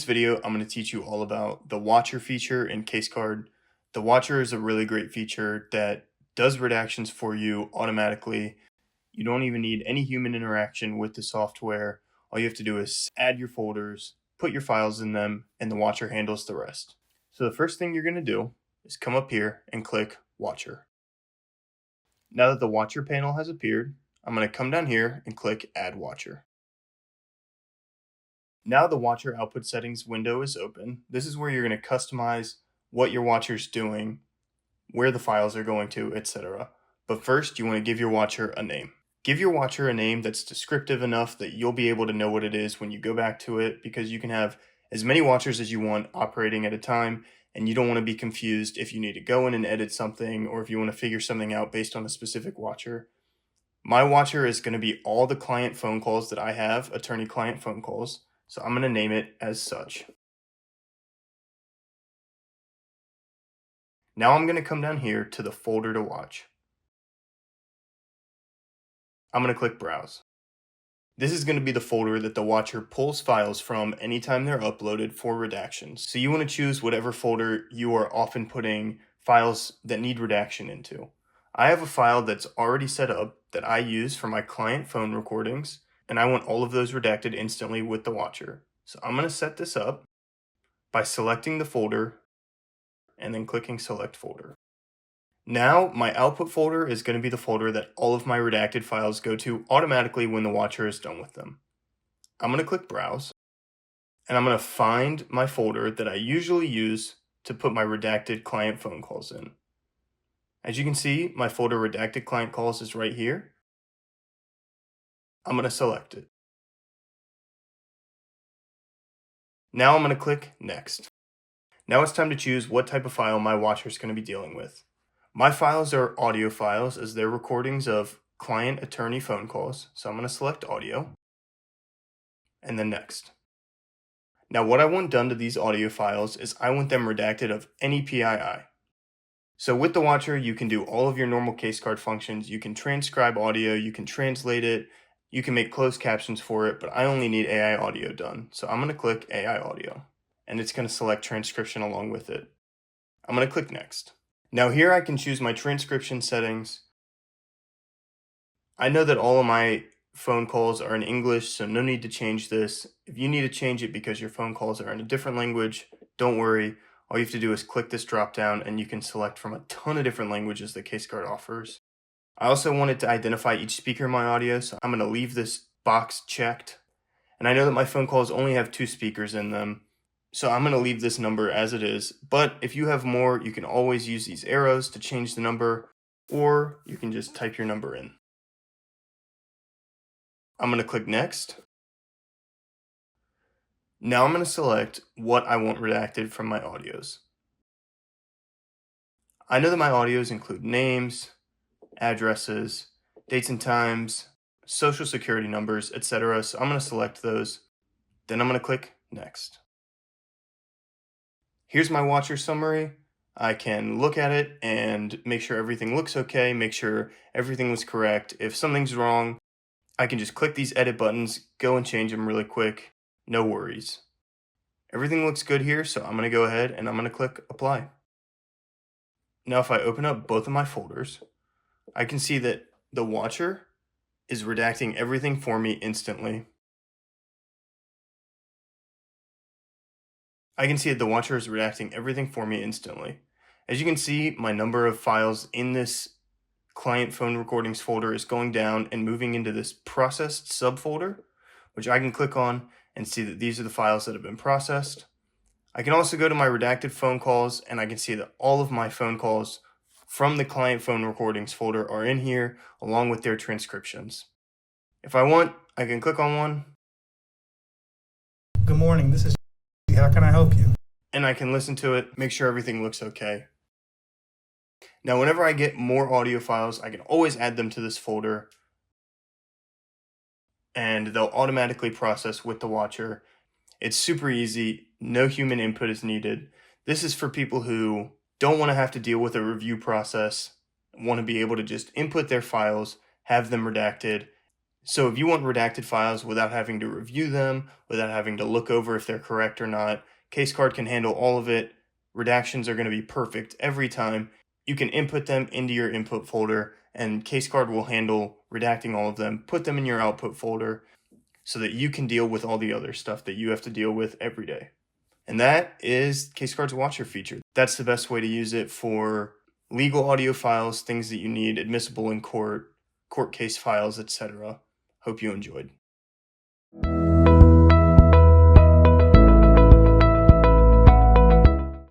this video, I'm going to teach you all about the Watcher feature in CaseGuard. The Watcher is a really great feature that does redactions for you automatically. You don't even need any human interaction with the software. All you have to do is add your folders, put your files in them, and the Watcher handles the rest. So the first thing you're going to do is come up here and click Watcher. Now that the Watcher panel has appeared, I'm going to come down here and click Add Watcher. Now the Watcher output settings window is open. This is where you're going to customize what your Watcher's doing, where the files are going to, etc. But first, you want to give your Watcher a name. Give your Watcher a name that's descriptive enough that you'll be able to know what it is when you go back to it, because you can have as many Watchers as you want operating at a time, and you don't want to be confused if you need to go in and edit something or if you want to figure something out based on a specific Watcher. My Watcher is going to be all the client phone calls that I have, attorney-client phone calls. So I'm going to name it as such. Now I'm going to come down here to the folder to watch. I'm going to click Browse. This is going to be the folder that the Watcher pulls files from anytime they're uploaded for redactions. So you want to choose whatever folder you are often putting files that need redaction into. I have a file that's already set up that I use for my client phone recordings, and I want all of those redacted instantly with the Watcher. So I'm going to set this up by selecting the folder and then clicking Select Folder. Now my output folder is going to be the folder that all of my redacted files go to automatically when the Watcher is done with them. I'm going to click Browse, and I'm going to find my folder that I usually use to put my redacted client phone calls in. As you can see, my folder Redacted Client Calls is right here. I'm going to select it. Now I'm going to click Next. Now it's time to choose what type of file my Watcher is going to be dealing with. My files are audio files, as they're recordings of client attorney phone calls. So I'm going to select Audio and then Next. Now what I want done to these audio files is I want them redacted of any PII. So with the Watcher, you can do all of your normal CaseGuard functions. You can transcribe audio, you can translate it, you can make closed captions for it, but I only need AI audio done. So I'm going to click AI audio, and it's going to select transcription along with it. I'm going to click Next. Now here I can choose my transcription settings. I know that all of my phone calls are in English, so no need to change this. If you need to change it because your phone calls are in a different language, don't worry. All you have to do is click this drop down and you can select from a ton of different languages that CaseGuard offers. I also wanted to identify each speaker in my audio, so I'm going to leave this box checked. And I know that my phone calls only have 2 speakers in them, so I'm going to leave this number as it is. But if you have more, you can always use these arrows to change the number, or you can just type your number in. I'm going to click Next. Now I'm going to select what I want redacted from my audios. I know that my audios include names, addresses, dates and times, social security numbers, etc. So I'm going to select those. Then I'm going to click Next. Here's my Watcher summary. I can look at it and make sure everything looks okay, make sure everything was correct. If something's wrong, I can just click these edit buttons, go and change them really quick. No worries. Everything looks good here, so I'm going to go ahead and I'm going to click Apply. Now if I open up both of my folders, I can see that the Watcher is redacting everything for me instantly. I can see that the Watcher is redacting everything for me instantly. As you can see, my number of files in this client phone recordings folder is going down and moving into this processed subfolder, which I can click on and see that these are the files that have been processed. I can also go to my redacted phone calls, and I can see that all of my phone calls from the client phone recordings folder are in here along with their transcriptions. If I want, I can click on one. Good morning, this is how can I help you? And I can listen to it, make sure everything looks okay. Now, whenever I get more audio files, I can always add them to this folder, and they'll automatically process with the Watcher. It's super easy, no human input is needed. This is for people who don't want to have to deal with a review process, want to be able to just input their files, have them redacted, So if you want redacted files without having to review them, without having to look over if they're correct or not, CaseGuard can handle all of it. Redactions are going to be perfect every time. You can input them into your input folder, and CaseGuard will handle redacting all of them, put them in your output folder so that you can deal with all the other stuff that you have to deal with every day. And that is CaseGuard's Watcher feature. That's the best way to use it for legal audio files, things that you need admissible in court, court case files, etc. Hope you enjoyed.